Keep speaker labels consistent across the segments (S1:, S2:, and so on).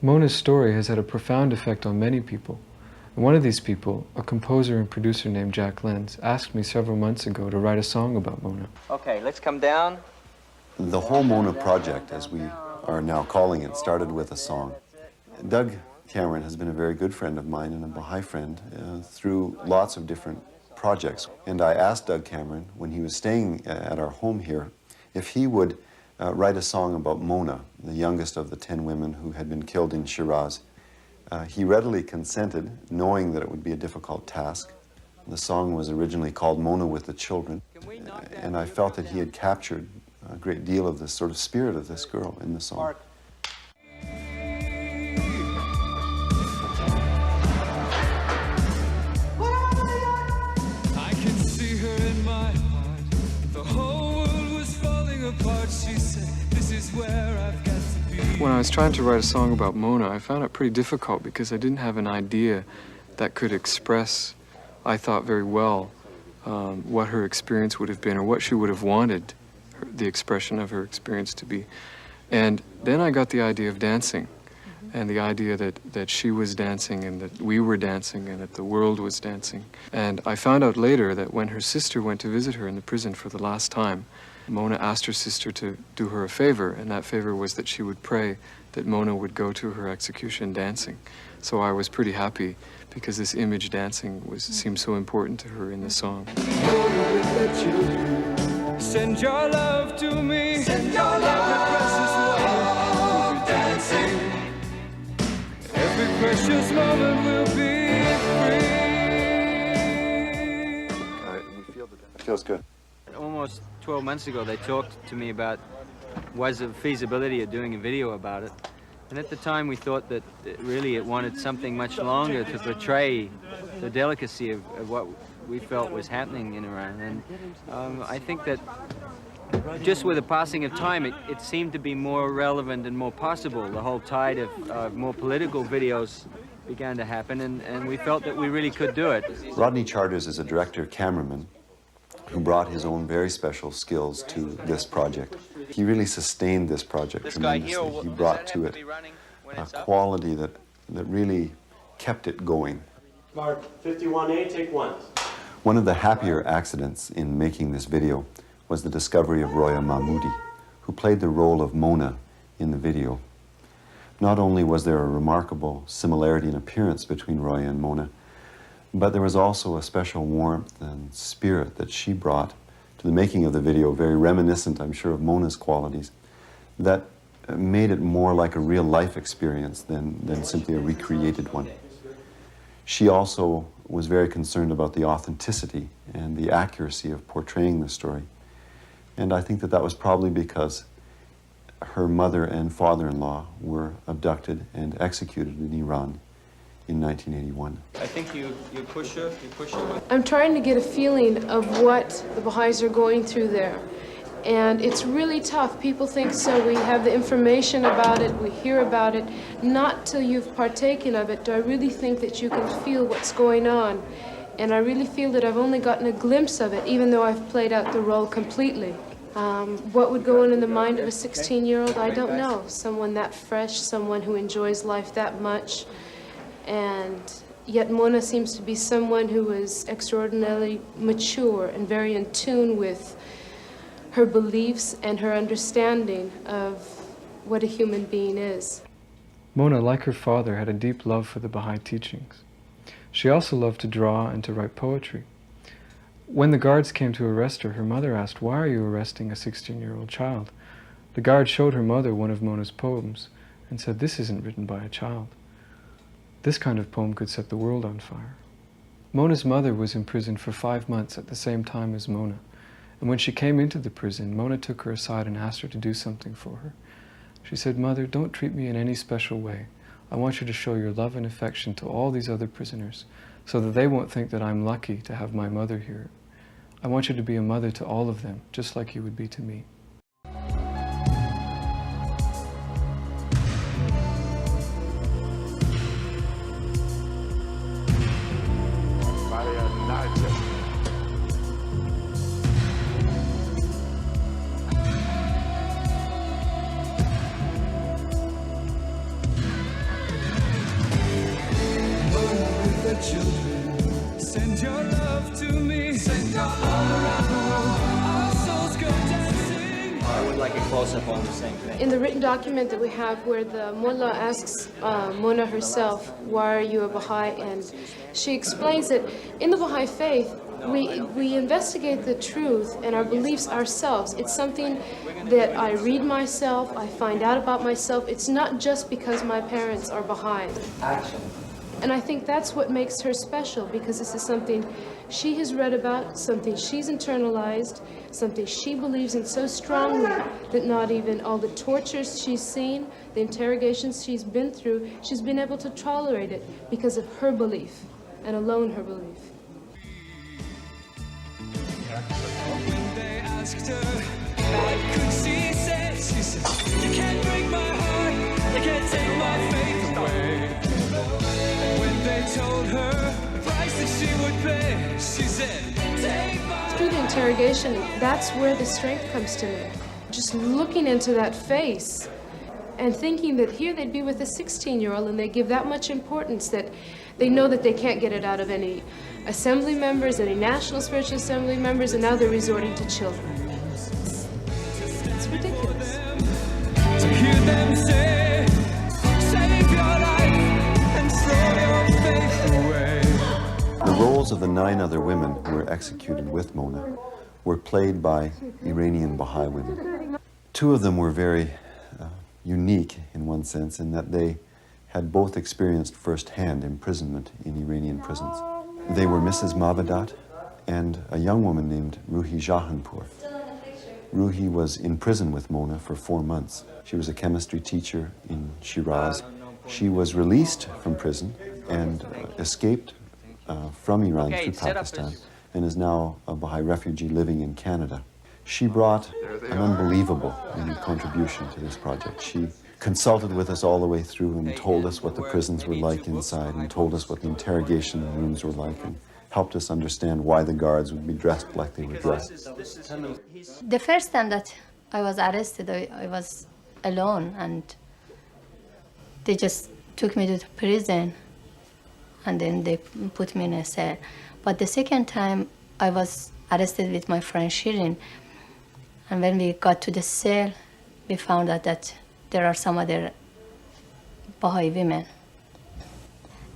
S1: Mona's story has had a profound effect on many people. And one of these people, a composer and producer named Jack Lenz, asked me several months ago to write a song about Mona.
S2: Okay, let's come down.
S3: The whole Mona project, as we are now calling it, started with a song. Doug Cameron has been a very good friend of mine and a Baha'i friend through lots of different projects. And I asked Doug Cameron, when he was staying at our home here, if he would write a song about Mona, the youngest of the 10 women who had been killed in Shiraz. He readily consented, knowing that it would be a difficult task. The song was originally called Mona with the Children, and I felt that he had captured a great deal of the sort of spirit of this girl in the song.
S4: I can see her in my heart. The whole world was falling apart. She said, this is where I've got to be.
S1: When I was trying to write a song about Mona, I found it pretty difficult because I didn't have an idea that could express, I thought very well, what her experience would have been or what she would have wanted the expression of her experience to be. And then I got the idea of dancing and the idea that she was dancing and that we were dancing and that the world was dancing. And I found out later that when her sister went to visit her in the prison for the last time, Mona asked her sister to do her a favor, and that favor was that she would pray that Mona would go to her execution dancing. So I was pretty happy because this image dancing seemed so important to her in the song.
S4: Send your love to me. Send your love. Precious love. Dancing. Every precious moment will be free.
S3: It feels good.
S2: Almost 12 months ago, they talked to me about was the feasibility of doing a video about it. And at the time, we thought that really it wanted something much longer to portray the delicacy of what we felt was happening in Iran. And I think that just with the passing of time, it seemed to be more relevant and more possible. The whole tide of more political videos began to happen, and we felt that we really could do it.
S3: Rodney Charters is a director-cameraman who brought his own very special skills to this project. He really sustained this project tremendously. He brought to it a quality that really kept it going.
S5: Mark, 51A, take one.
S3: One of the happier accidents in making this video was the discovery of Roya Mahmoudi, who played the role of Mona in the video. Not only was there a remarkable similarity in appearance between Roya and Mona, but there was also a special warmth and spirit that she brought to the making of the video, very reminiscent, I'm sure, of Mona's qualities, that made it more like a real-life experience than simply a recreated one. She also was very concerned about the authenticity and the accuracy of portraying the story. And I think that that was probably because her mother and father-in-law were abducted and executed in Iran in 1981.
S2: I think you push her.
S6: I'm trying to get a feeling of what the Baha'is are going through there. And it's really tough. People think so. We have the information about it, we hear about it. Not till you've partaken of it do I really think that you can feel what's going on. And I really feel that I've only gotten a glimpse of it, even though I've played out the role completely. What would go on in the mind of a 16-year-old, I don't know. Someone that fresh, someone who enjoys life that much. And yet Mona seems to be someone who is extraordinarily mature and very in tune with her beliefs and her understanding of what a human being is.
S1: Mona, like her father, had a deep love for the Baha'i teachings. She also loved to draw and to write poetry. When the guards came to arrest her, her mother asked, "Why are you arresting a 16-year-old child?" The guard showed her mother one of Mona's poems and said, "This isn't written by a child. This kind of poem could set the world on fire." Mona's mother was imprisoned for 5 months at the same time as Mona. And when she came into the prison, Mona took her aside and asked her to do something for her. She said, "Mother, don't treat me in any special way. I want you to show your love and affection to all these other prisoners so that they won't think that I'm lucky to have my mother here. I want you to be a mother to all of them, just like you would be to me."
S2: close-up on the same thing.
S6: In the written document that we have where the mullah asks Mona herself, why are you a Baha'i? And she explains that in the Baha'i faith, we investigate the truth and our beliefs ourselves. It's something that I read myself, I find out about myself. It's not just because my parents are Baha'i. And I think that's what makes her special, because this is something she has read about, something she's internalized, something she believes in so strongly that not even all the tortures she's seen, the interrogations she's been through, she's been able to tolerate it because of her belief, and alone her belief.
S4: When they asked her what could she say, she said, you can't break my heart, you can't take my faith away. And when they told her the price that she would pay, she said, take my...
S6: Through the interrogation, that's where the strength comes to me. Just looking into that face and thinking that here they'd be with a 16-year-old and they give that much importance that they know that they can't get it out of any assembly members, any National Spiritual Assembly members, and now they're resorting to children. It's ridiculous.
S4: To hear them say, save your life and throw your faith away.
S3: The roles of the 9 other women who were executed with Mona were played by Iranian Baha'i women. 2 of them were very unique in one sense in that they had both experienced firsthand imprisonment in Iranian prisons. They were Mrs. Mahmudnizhad and a young woman named Ruhi Jahanpur. Ruhi was in prison with Mona for 4 months. She was a chemistry teacher in Shiraz. She was released from prison and escaped from Iran through Pakistan and is now a Baha'i refugee living in Canada. She brought an unbelievable contribution to this project. She consulted with us all the way through and told us what the prisons were like inside and told us what the interrogation rooms were like and helped us understand why the guards would be dressed like they were dressed.
S7: The first time that I was arrested, I was alone and they just took me to prison and then they put me in a cell. But the second time I was arrested with my friend Shirin, and when we got to the cell, we found out that there are some other Baha'i women.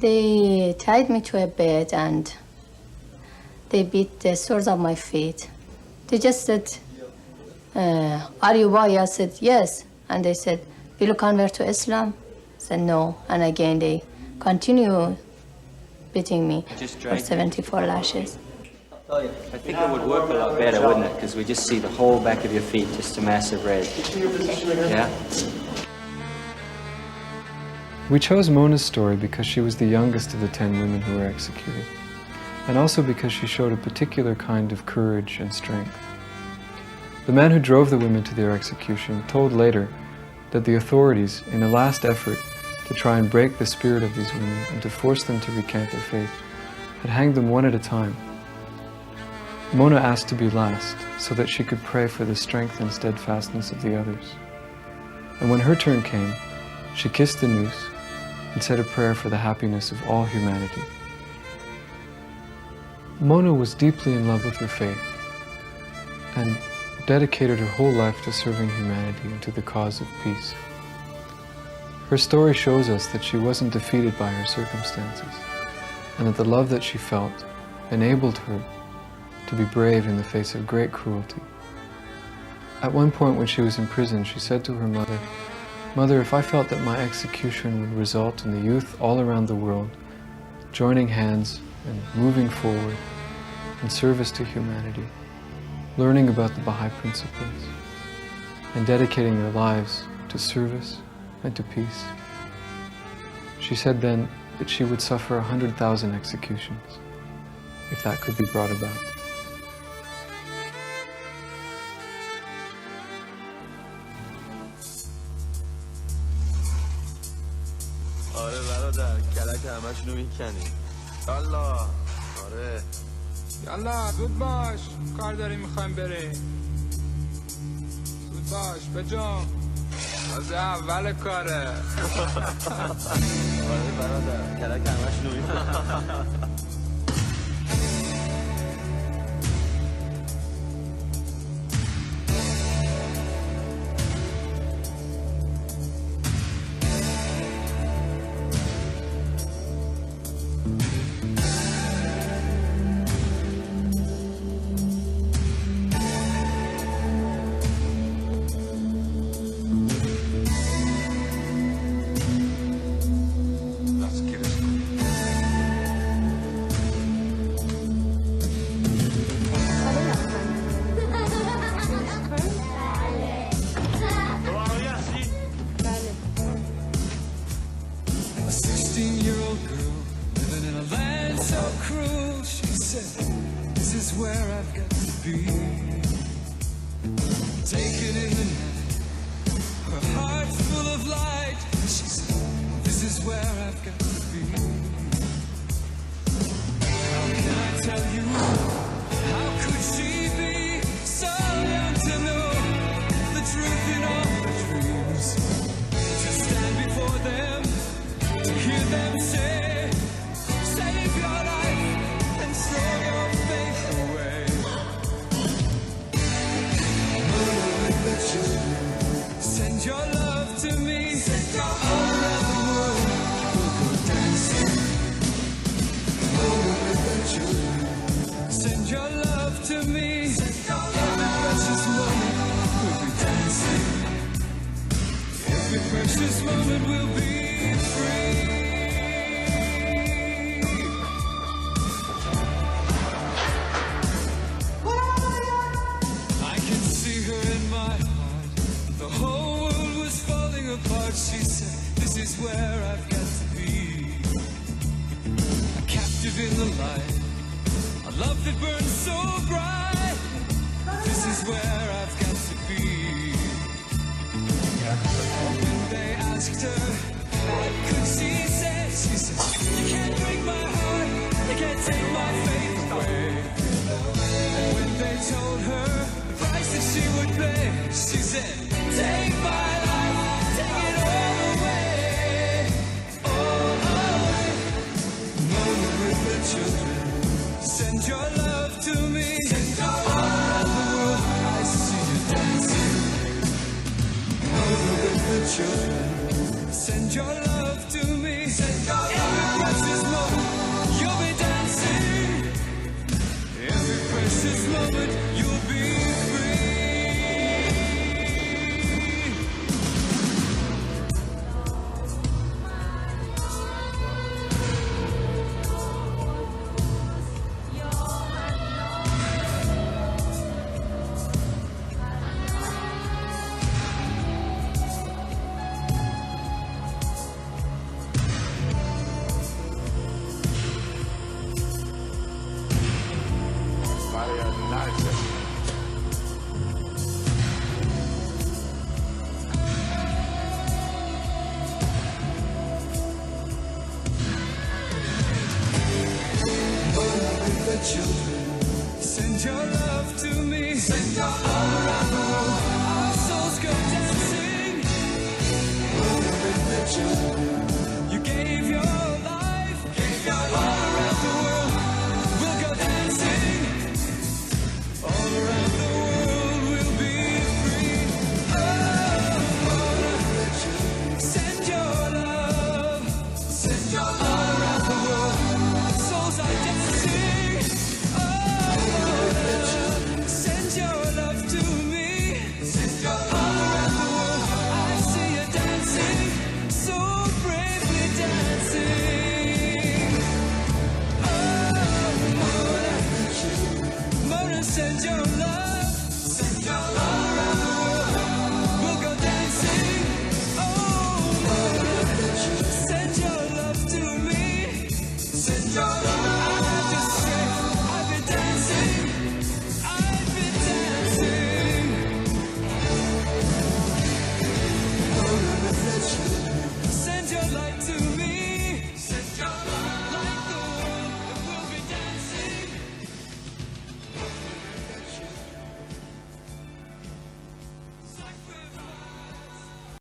S7: They tied me to a bed and they beat the soles of my feet. They just said, are you Baha'i? I said, yes. And they said, will you convert to Islam? I said, no. And again, they continue beating me for 74 lashes.
S2: I think it would work a lot better, wouldn't it? Because we just see the whole back of your feet, just a massive red. Yeah?
S1: We chose Mona's story because she was the youngest of the 10 women who were executed, and also because she showed a particular kind of courage and strength. The man who drove the women to their execution told later that the authorities, in a last effort to try and break the spirit of these women and to force them to recant their faith, had hanged them one at a time. Mona asked to be last, so that she could pray for the strength and steadfastness of the others. And when her turn came, she kissed the noose and said a prayer for the happiness of all humanity. Mona was deeply in love with her faith and dedicated her whole life to serving humanity and to the cause of peace. Her story shows us that she wasn't defeated by her circumstances, and that the love that she felt enabled her to be brave in the face of great cruelty. At one point when she was in prison, she said to her mother, "Mother, if I felt that my execution would result in the youth all around the world joining hands and moving forward in service to humanity, learning about the Baha'i principles, and dedicating their lives to service and to peace," she said then that she would suffer 100,000 executions if that could be brought about.
S8: آره برادر کلک همشونو میکنی یالا آره
S9: یالا زود باش کار داریم میخوایم بریم زود باش بجام از اول کاره
S8: آره برادر کلک همشونو میکنی
S4: 16-year-old girl living in a land so cruel. She said, this is where I've got to be. Taken in the night, her heart full of light. She said, this is where I've got to be. How can I tell you, how could she be so young to know the truth in all her dreams? To stand before them, to hear them say, save your life and throw your faith away. Mother with the children, send your love to me. All around the world, we'll go dancing. Mother with the children, send your love to me. Every precious moment, we'll be dancing. Every precious moment will be free. I can see her in my heart. The whole world was falling apart. She said, this is where I've got to be. A captive in the light, a love that burns so bright. This is where I've got to be. When they asked her, what could she say? She said, you can't break my heart, you can't take my faith away. And when they told her the price that she would pay, she said, take my